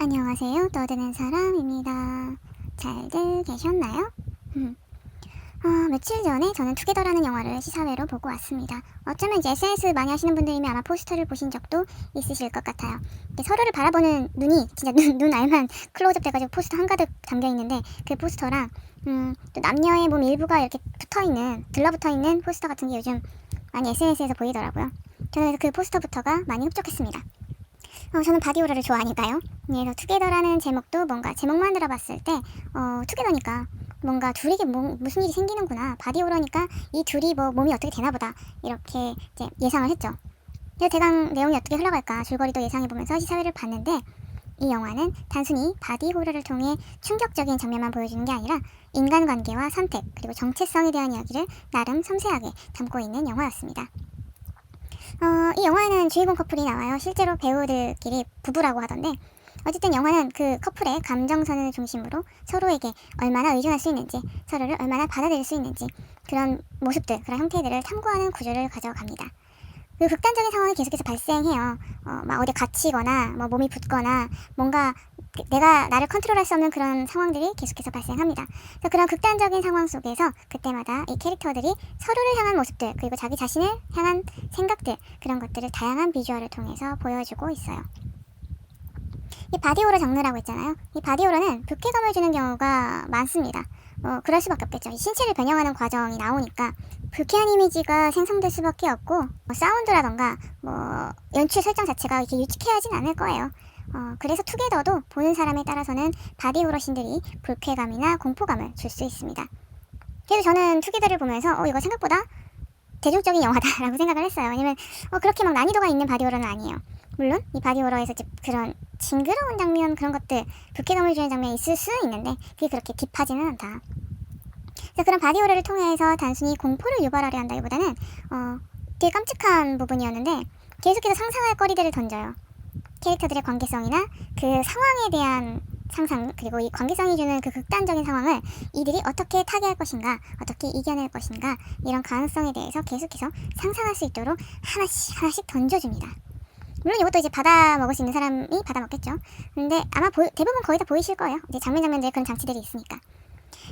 안녕하세요. 떠드는 사람입니다. 잘들 계셨나요? 며칠 전에 저는 투게더라는 영화를 시사회로 보고 왔습니다. 어쩌면 이제 SNS 많이 하시는 분들이면 아마 포스터를 보신 적도 있으실 것 같아요. 서로를 바라보는 눈이 진짜 눈 알만 클로즈업 돼가지고 포스터 한가득 담겨있는데, 그 포스터랑 또 남녀의 몸 일부가 이렇게 붙어있는, 들러붙어있는 포스터 같은 게 요즘 많이 SNS에서 보이더라고요. 저는 그래서 그 포스터부터가 많이 흡족했습니다. 저는 바디오라를 좋아하니까요. 그래서 투게더라는 제목도 뭔가 제목만 들어봤을 때 투게더니까 뭔가 둘이게 무슨 일이 생기는구나, 바디오라니까 이 둘이 뭐 몸이 어떻게 되나보다, 이렇게 이제 예상을 했죠. 그래서 대강 내용이 어떻게 흘러갈까 줄거리도 예상해보면서 시사회를 봤는데, 이 영화는 단순히 바디 호러를 통해 충격적인 장면만 보여주는 게 아니라 인간관계와 선택, 그리고 정체성에 대한 이야기를 나름 섬세하게 담고 있는 영화였습니다. 이 영화에는 주인공 커플이 나와요. 실제로 배우들끼리 부부라고 하던데, 어쨌든 영화는 그 커플의 감정선을 중심으로 서로에게 얼마나 의존할 수 있는지, 서로를 얼마나 받아들일 수 있는지, 그런 모습들, 그런 형태들을 탐구하는 구조를 가져갑니다. 그 극단적인 상황이 계속해서 발생해요. 막 어디 갇히거나, 뭐 몸이 붓거나, 뭔가 내가 나를 컨트롤할 수 없는 그런 상황들이 계속해서 발생합니다. 그래서 그런 극단적인 상황 속에서 그때마다 이 캐릭터들이 서로를 향한 모습들, 그리고 자기 자신을 향한 생각들, 그런 것들을 다양한 비주얼을 통해서 보여주고 있어요. 이 바디호러 장르라고 했잖아요. 이 바디호러는 불쾌감을 주는 경우가 많습니다. 그럴 수밖에 없겠죠. 신체를 변형하는 과정이 나오니까 불쾌한 이미지가 생성될 수밖에 없고, 사운드라던가 연출 설정 자체가 이렇게 유치하진 않을 거예요. 그래서 투게더도 보는 사람에 따라서는 바디호러 씬들이 불쾌감이나 공포감을 줄 수 있습니다. 그래서 저는 투게더를 보면서 이거 생각보다 대중적인 영화다라고 생각을 했어요. 왜냐면 그렇게 막 난이도가 있는 바디호러는 아니에요. 물론 이 바디호러에서 그런 징그러운 장면, 그런 것들, 불쾌감을 주는 장면이 있을 수는 있는데 그게 그렇게 딥하지는 않다. 그래서 그런 바디호러를 통해서 단순히 공포를 유발하려 한다기보다는 되게 깜찍한 부분이었는데, 계속해서 상상할 거리들을 던져요. 캐릭터들의 관계성이나 그 상황에 대한 상상, 그리고 이 관계성이 주는 그 극단적인 상황을 이들이 어떻게 타개할 것인가, 어떻게 이겨낼 것인가, 이런 가능성에 대해서 계속해서 상상할 수 있도록 하나씩 던져줍니다. 물론 이것도 이제 받아 먹을 수 있는 사람이 받아 먹겠죠. 근데 아마 대부분 거의 다 보이실 거예요. 이제 장면들에 그런 장치들이 있으니까.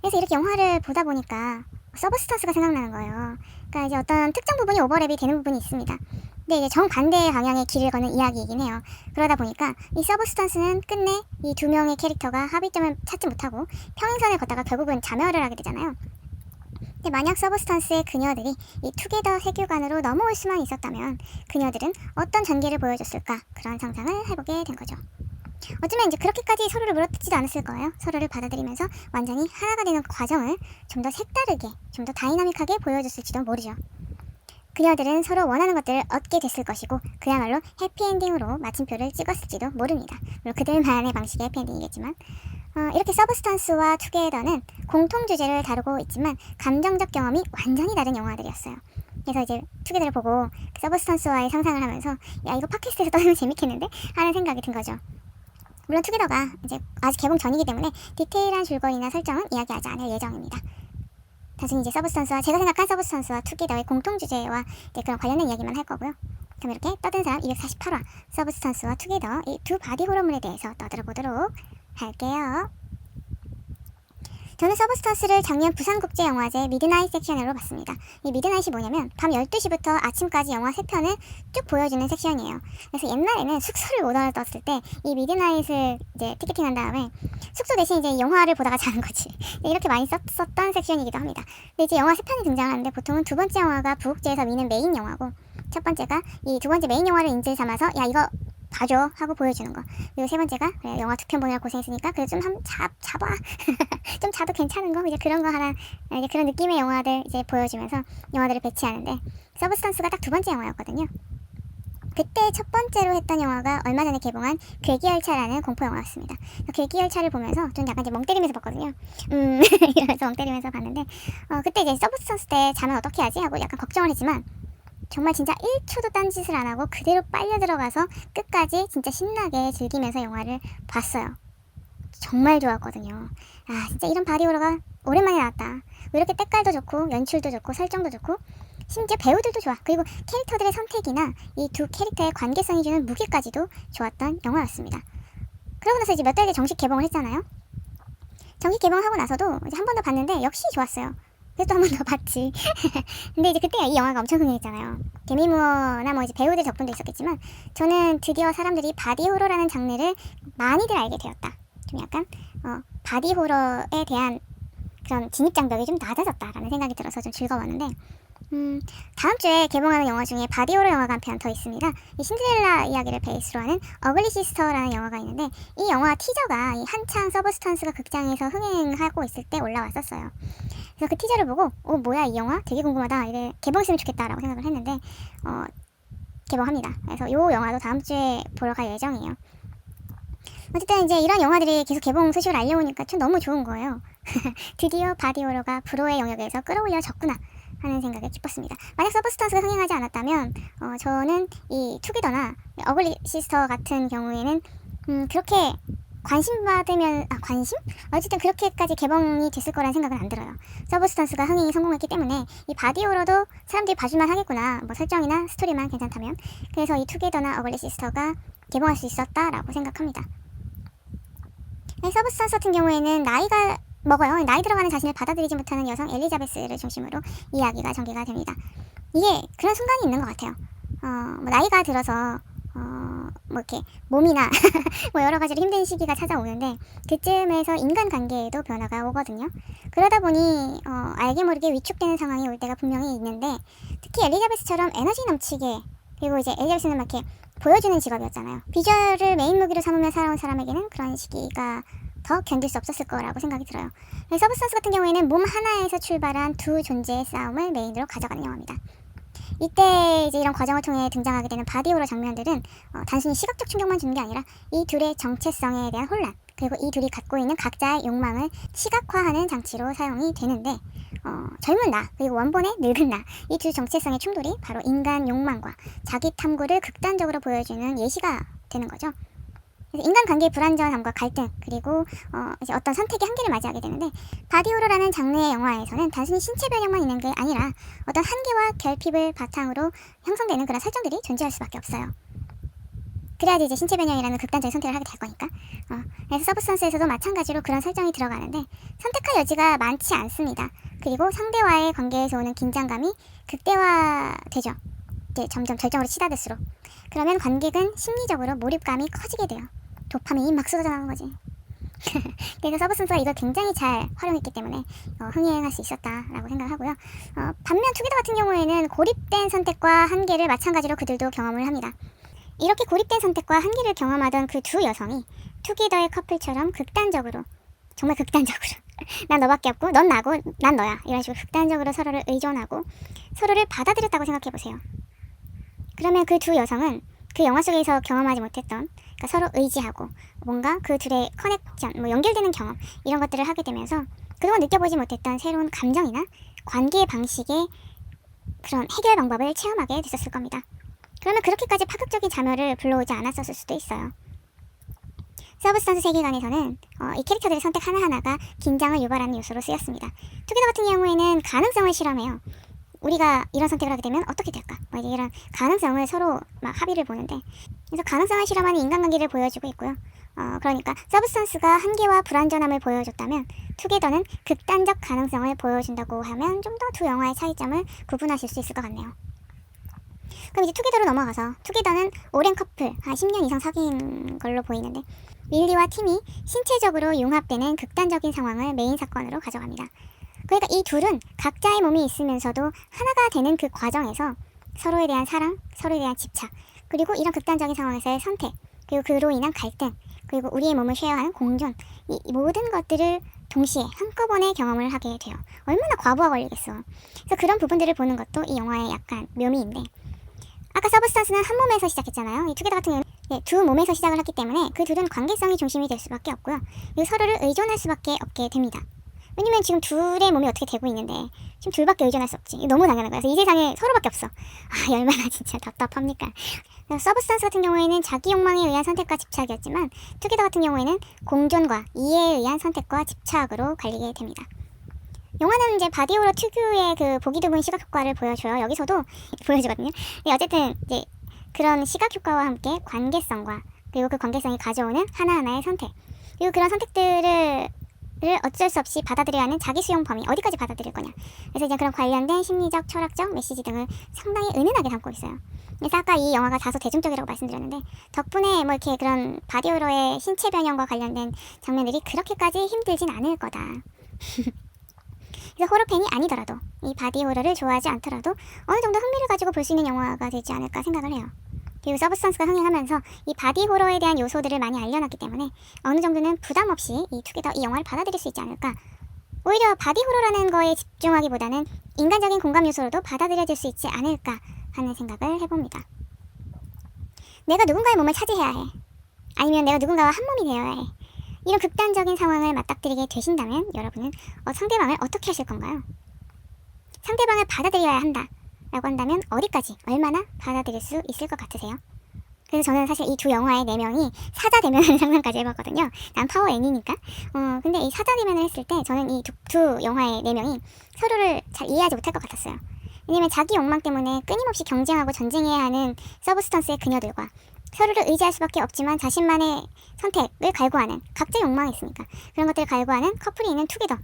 그래서 이렇게 영화를 보다 보니까 서브스턴스가 생각나는 거예요. 그러니까 이제 어떤 특정 부분이 오버랩이 되는 부분이 있습니다. 근데 이제 정반대 방향의 길을 거는 이야기이긴 해요. 그러다 보니까 이 서브스턴스는 끝내 이 두 명의 캐릭터가 합의점을 찾지 못하고 평행선을 걷다가 결국은 자멸을 하게 되잖아요. 근데 만약 서브스턴스의 그녀들이 이 투게더 세계관으로 넘어올 수만 있었다면 그녀들은 어떤 전개를 보여줬을까, 그런 상상을 해보게 된 거죠. 어쩌면 이제 그렇게까지 서로를 물어뜯지도 않았을 거예요. 서로를 받아들이면서 완전히 하나가 되는 과정을 좀 더 색다르게, 좀 더 다이나믹하게 보여줬을지도 모르죠. 그녀들은 서로 원하는 것들을 얻게 됐을 것이고, 그야말로 해피엔딩으로 마침표를 찍었을지도 모릅니다. 물론 그들만의 방식의 해피엔딩이겠지만, 이렇게 서브스턴스와 투게더는 공통 주제를 다루고 있지만 감정적 경험이 완전히 다른 영화들이었어요. 그래서 이제 투게더를 보고 서브스턴스와의 상상을 하면서 야, 이거 팟캐스트에서 떠들면 재밌겠는데? 하는 생각이 든 거죠. 물론 투게더가 이제 아직 개봉 전이기 때문에 디테일한 줄거리나 설정은 이야기하지 않을 예정입니다. 단순히 이제 서브스턴스와, 제가 생각한 서브스턴스와 투게더의 공통 주제와 그런 관련된 이야기만 할 거고요. 그럼 이렇게 떠든 사람 248화 서브스턴스와 투게더, 이 두 바디 호러물에 대해서 떠들어보도록 할게요. 저는 서브스턴스를 작년 부산국제영화제 미드나잇 섹션으로 봤습니다. 이 미드나잇이 뭐냐면 밤 12시부터 아침까지 영화 3편을 쭉 보여주는 섹션이에요. 그래서 옛날에는 숙소를 못 얻었을 때 이 미드나잇을 이제 티켓팅한 다음에 숙소 대신 이제 영화를 보다가 자는 거지. 이렇게 많이 썼던 섹션이기도 합니다. 근데 이제 영화 3편이 등장하는데 보통은 두 번째 영화가 부국제에서 미는 메인 영화고, 첫 번째가 이 두 번째 메인 영화를 인질 삼아서 야, 이거 봐줘 하고 보여주는 거. 그리고 세 번째가 그래, 영화 2편 보느라 고생했으니까 그래 좀 잡아 좀 자도 괜찮은 거, 이제 그런 거 하나, 이제 그런 느낌의 영화들 이제 보여주면서 영화들을 배치하는데, 서브스턴스가 딱 두 번째 영화였거든요. 그때 첫 번째로 했던 영화가 얼마 전에 개봉한 괴기열차라는 공포 영화였습니다. 괴기열차를 보면서 좀 약간 이제 멍 때리면서 봤거든요. 이러면서 멍 때리면서 봤는데, 그때 이제 서브스턴스 때 자면 어떻게 하지 하고 약간 걱정을 했지만, 정말 진짜 1초도 딴짓을 안 하고 그대로 빨려 들어가서 끝까지 진짜 신나게 즐기면서 영화를 봤어요. 정말 좋았거든요. 진짜 이런 바디호러가 오랜만에 나왔다. 이렇게 때깔도 좋고 연출도 좋고 설정도 좋고 심지어 배우들도 좋아. 그리고 캐릭터들의 선택이나 이 두 캐릭터의 관계성이 주는 무게까지도 좋았던 영화였습니다. 그러고 나서 이제 몇 달 뒤에 정식 개봉을 했잖아요. 정식 개봉하고 나서도 이제 한 번 더 봤는데 역시 좋았어요. 그래서 또 한 번 더 봤지. 근데 이제 그때 이 영화가 엄청 흥행했잖아요. 데미 무어나 뭐 이제 배우들 덕분도 있었겠지만 저는 드디어 사람들이 바디 호러라는 장르를 많이들 알게 되었다. 좀 약간 바디 호러에 대한 그런 진입 장벽이 좀 낮아졌다라는 생각이 들어서 좀 즐거웠는데 다음 주에 개봉하는 영화 중에 바디 호러 영화가 한 편 더 있습니다. 이 신데렐라 이야기를 베이스로 하는 어글리 시스터라는 영화가 있는데 이 영화 티저가 이 한창 서브스턴스가 극장에서 흥행하고 있을 때 올라왔었어요. 그래서 그 티저를 보고 뭐야 이 영화? 되게 궁금하다. 이래 개봉했으면 좋겠다라고 생각을 했는데 개봉합니다. 그래서 이 영화도 다음 주에 보러 갈 예정이에요. 어쨌든 이제 이런 영화들이 계속 개봉 소식을 알려오니까 참 너무 좋은 거예요. 드디어 바디 호러가 불호의 영역에서 끌어올려졌구나 하는 생각에 기뻤습니다. 만약 서브스턴스가 흥행하지 않았다면 저는 이 투게더나 어글리 시스터 같은 경우에는 그렇게 관심? 어쨌든 그렇게까지 개봉이 됐을 거란 생각은 안 들어요. 서브스턴스가 흥행이 성공했기 때문에 이 바디 호러도 사람들이 봐줄만 하겠구나. 뭐 설정이나 스토리만 괜찮다면. 그래서 이 투게더나 어글리 시스터가 개봉할 수 있었다라고 생각합니다. 서브스턴스 같은 경우에는 나이가 먹어요. 나이 들어가는 자신을 받아들이지 못하는 여성 엘리자베스를 중심으로 이야기가 전개가 됩니다. 이게 그런 순간이 있는 것 같아요. 뭐 나이가 들어서 뭐 이렇게 몸이나 뭐 여러 가지로 힘든 시기가 찾아오는데 그쯤에서 인간관계에도 변화가 오거든요. 그러다 보니 알게 모르게 위축되는 상황이 올 때가 분명히 있는데 특히 엘리자베스처럼 에너지 넘치게 그리고 이제 엘리자베스는 막 이렇게 보여주는 직업이었잖아요. 비주얼을 메인 무기로 삼으며 살아온 사람에게는 그런 시기가 더 견딜 수 없었을 거라고 생각이 들어요. 서브스턴스 같은 경우에는 몸 하나에서 출발한 두 존재의 싸움을 메인으로 가져가는 영화입니다. 이때 이제 이런 과정을 통해 등장하게 되는 바디 호러 장면들은 단순히 시각적 충격만 주는 게 아니라 이 둘의 정체성에 대한 혼란 그리고 이 둘이 갖고 있는 각자의 욕망을 시각화하는 장치로 사용이 되는데 젊은 나 그리고 원본의 늙은 나 이 두 정체성의 충돌이 바로 인간 욕망과 자기 탐구를 극단적으로 보여주는 예시가 되는 거죠. 인간관계의 불안전함과 갈등 그리고 이제 어떤 선택의 한계를 맞이하게 되는데 바디 호러라는 장르의 영화에서는 단순히 신체 변형만 있는 게 아니라 어떤 한계와 결핍을 바탕으로 형성되는 그런 설정들이 존재할 수밖에 없어요. 그래야지 이제 신체 변형이라는 극단적인 선택을 하게 될 거니까. 그래서 서브스턴스에서도 마찬가지로 그런 설정이 들어가는데 선택할 여지가 많지 않습니다. 그리고 상대와의 관계에서 오는 긴장감이 극대화되죠. 이제 점점 절정으로 치닫을수록. 그러면 관객은 심리적으로 몰입감이 커지게 돼요. 도파민이 막 쏟아져 나오는 거지. 그래서 서브스턴스가 이걸 굉장히 잘 활용했기 때문에 흥행할 수 있었다라고 생각하고요. 반면 투게더 같은 경우에는 고립된 선택과 한계를 마찬가지로 그들도 경험을 합니다. 이렇게 고립된 선택과 한계를 경험하던 그 두 여성이 투게더의 커플처럼 극단적으로 정말 극단적으로 난 너밖에 없고 넌 나고 난 너야 이런 식으로 극단적으로 서로를 의존하고 서로를 받아들였다고 생각해보세요. 그러면 그 두 여성은 그 영화 속에서 경험하지 못했던 그러니까 서로 의지하고 뭔가 그 둘의 커넥션, 뭐 연결되는 경험 이런 것들을 하게 되면서 그동안 느껴보지 못했던 새로운 감정이나 관계 방식의 그런 해결 방법을 체험하게 됐었을 겁니다. 그러면 그렇게까지 파격적인 자멸을 불러오지 않았었을 수도 있어요. 서브스턴스 세계관에서는 이 캐릭터들의 선택 하나하나가 긴장을 유발하는 요소로 쓰였습니다. 투게더 같은 경우에는 가능성을 실험해요. 우리가 이런 선택을 하게 되면 어떻게 될까? 뭐 이런 가능성을 서로 막 합의를 보는데 그래서 가능성을 실험하는 인간관계를 보여주고 있고요. 그러니까 서브스턴스가 한계와 불완전함을 보여줬다면 투게더는 극단적 가능성을 보여준다고 하면 좀 더 두 영화의 차이점을 구분하실 수 있을 것 같네요. 그럼 이제 투게더로 넘어가서 투게더는 오랜 커플 한 10년 이상 사귄 걸로 보이는데 릴리와 팀이 신체적으로 융합되는 극단적인 상황을 메인 사건으로 가져갑니다. 그러니까 이 둘은 각자의 몸이 있으면서도 하나가 되는 그 과정에서 서로에 대한 사랑, 서로에 대한 집착, 그리고 이런 극단적인 상황에서의 선택, 그리고 그로 인한 갈등, 그리고 우리의 몸을 쉐어하는 공존, 이 모든 것들을 동시에 한꺼번에 경험을 하게 돼요. 얼마나 과부하 걸리겠어. 그래서 그런 부분들을 보는 것도 이 영화의 약간 묘미인데 아까 서브스턴스는 한 몸에서 시작했잖아요. 이 투게더 같은 경우는 두 몸에서 시작을 했기 때문에 그 둘은 관계성이 중심이 될 수밖에 없고요. 그리고 서로를 의존할 수밖에 없게 됩니다. 왜냐면 지금 둘의 몸이 어떻게 되고 있는데 지금 둘밖에 의존할 수 없지. 너무 당연한 거야. 그래서 이 세상에 서로밖에 없어. 얼마나 진짜 답답합니까. 서브스턴스 같은 경우에는 자기 욕망에 의한 선택과 집착이었지만 투게더 같은 경우에는 공존과 이해에 의한 선택과 집착으로 갈리게 됩니다. 영화는 이제 바디호러 특유의 그 보기 드문 시각 효과를 보여줘요. 여기서도 보여주거든요. 어쨌든 이제 그런 시각 효과와 함께 관계성과 그리고 그 관계성이 가져오는 하나하나의 선택, 그리고 그런 선택들을 어쩔 수 없이 받아들여야 하는 자기 수용 범위, 어디까지 받아들일 거냐. 그래서 이제 그런 관련된 심리적, 철학적 메시지 등을 상당히 은은하게 담고 있어요. 그래서 아까 이 영화가 다소 대중적이라고 말씀드렸는데, 덕분에 뭐 이렇게 그런 바디호러의 신체 변형과 관련된 장면들이 그렇게까지 힘들진 않을 거다. 그래서 호러팬이 아니더라도, 이 바디호러를 좋아하지 않더라도 어느 정도 흥미를 가지고 볼 수 있는 영화가 되지 않을까 생각을 해요. 그리고 서브스턴스가 흥행하면서 이 바디호러에 대한 요소들을 많이 알려놨기 때문에 어느 정도는 부담 없이 이 투게더 이 영화를 받아들일 수 있지 않을까. 오히려 바디호러라는 거에 집중하기보다는 인간적인 공감 요소로도 받아들여질 수 있지 않을까 하는 생각을 해봅니다. 내가 누군가의 몸을 차지해야 해. 아니면 내가 누군가와 한 몸이 되어야 해. 이런 극단적인 상황을 맞닥뜨리게 되신다면 여러분은 상대방을 어떻게 하실 건가요? 상대방을 받아들여야 한다 라고 한다면 어디까지, 얼마나 받아들일 수 있을 것 같으세요? 그래서 저는 사실 이 두 영화의 내면이 사자 대면하는 상상까지 해봤거든요. 난 파워 N이니까. 근데 이 사자 대면을 했을 때 저는 이 두 영화의 내면이 서로를 잘 이해하지 못할 것 같았어요. 왜냐면 자기 욕망 때문에 끊임없이 경쟁하고 전쟁해야 하는 서브스턴스의 그녀들과 서로를 의지할 수밖에 없지만 자신만의 선택을 갈구하는 각자의 욕망이 있으니까 그런 것들을 갈구하는 커플이 있는 투게더.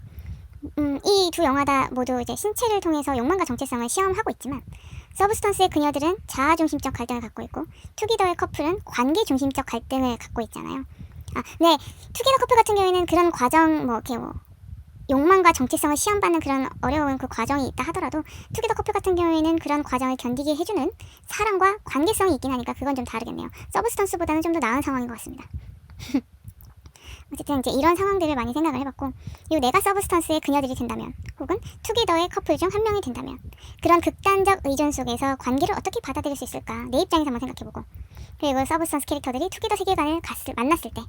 이 두 영화 다 모두 이제 신체를 통해서 욕망과 정체성을 시험하고 있지만 서브스턴스의 그녀들은 자아 중심적 갈등을 갖고 있고 투게더의 커플은 관계 중심적 갈등을 갖고 있잖아요. 네, 투게더 커플 같은 경우에는 그런 과정 욕망과 정체성을 시험받는 그런 어려운 그 과정이 있다 하더라도 투게더 커플 같은 경우에는 그런 과정을 견디게 해주는 사랑과 관계성이 있긴 하니까 그건 좀 다르겠네요. 서브스턴스보다는 좀 더 나은 상황인 것 같습니다. 어쨌든 이제 이런 상황들을 많이 생각을 해봤고, 그리고 내가 서브스턴스의 그녀들이 된다면 혹은 투게더의 커플 중 한 명이 된다면 그런 극단적 의존 속에서 관계를 어떻게 받아들일 수 있을까 내 입장에서 한번 생각해보고, 그리고 서브스턴스 캐릭터들이 투게더 세계관을 만났을 때,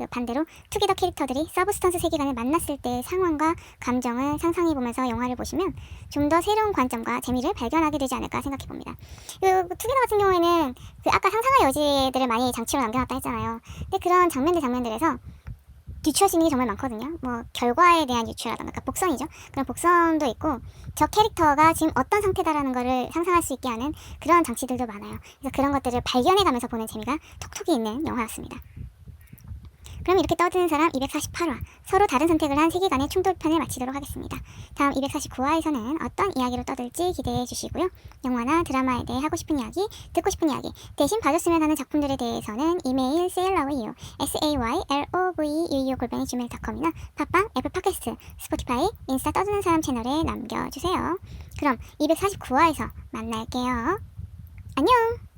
반대로 투게더 캐릭터들이 서브스턴스 세계관을 만났을 때의 상황과 감정을 상상해보면서 영화를 보시면 좀 더 새로운 관점과 재미를 발견하게 되지 않을까 생각해봅니다. 투게더 같은 경우에는 아까 상상의 여지들을 많이 장치로 남겨놨다 했잖아요. 근데 그런 장면들에서 유추할 수 있는 게 정말 많거든요. 뭐 결과에 대한 유추라던가, 그러니까 복선이죠. 그런 복선도 있고 저 캐릭터가 지금 어떤 상태다라는 거를 상상할 수 있게 하는 그런 장치들도 많아요. 그래서 그런 것들을 발견해가면서 보는 재미가 톡톡이 있는 영화였습니다. 그럼 이렇게 떠드는 사람 248화, 서로 다른 선택을 한 세계관의 충돌편을 마치도록 하겠습니다. 다음 249화에서는 어떤 이야기로 떠들지 기대해 주시고요. 영화나 드라마에 대해 하고 싶은 이야기, 듣고 싶은 이야기, 대신 봐줬으면 하는 작품들에 대해서는 이메일 saylove sayloveuu@gmail.com이나 팟빵, 애플 팟캐스트, 스포티파이, 인스타 떠드는 사람 채널에 남겨주세요. 그럼 249화에서 만날게요. 안녕!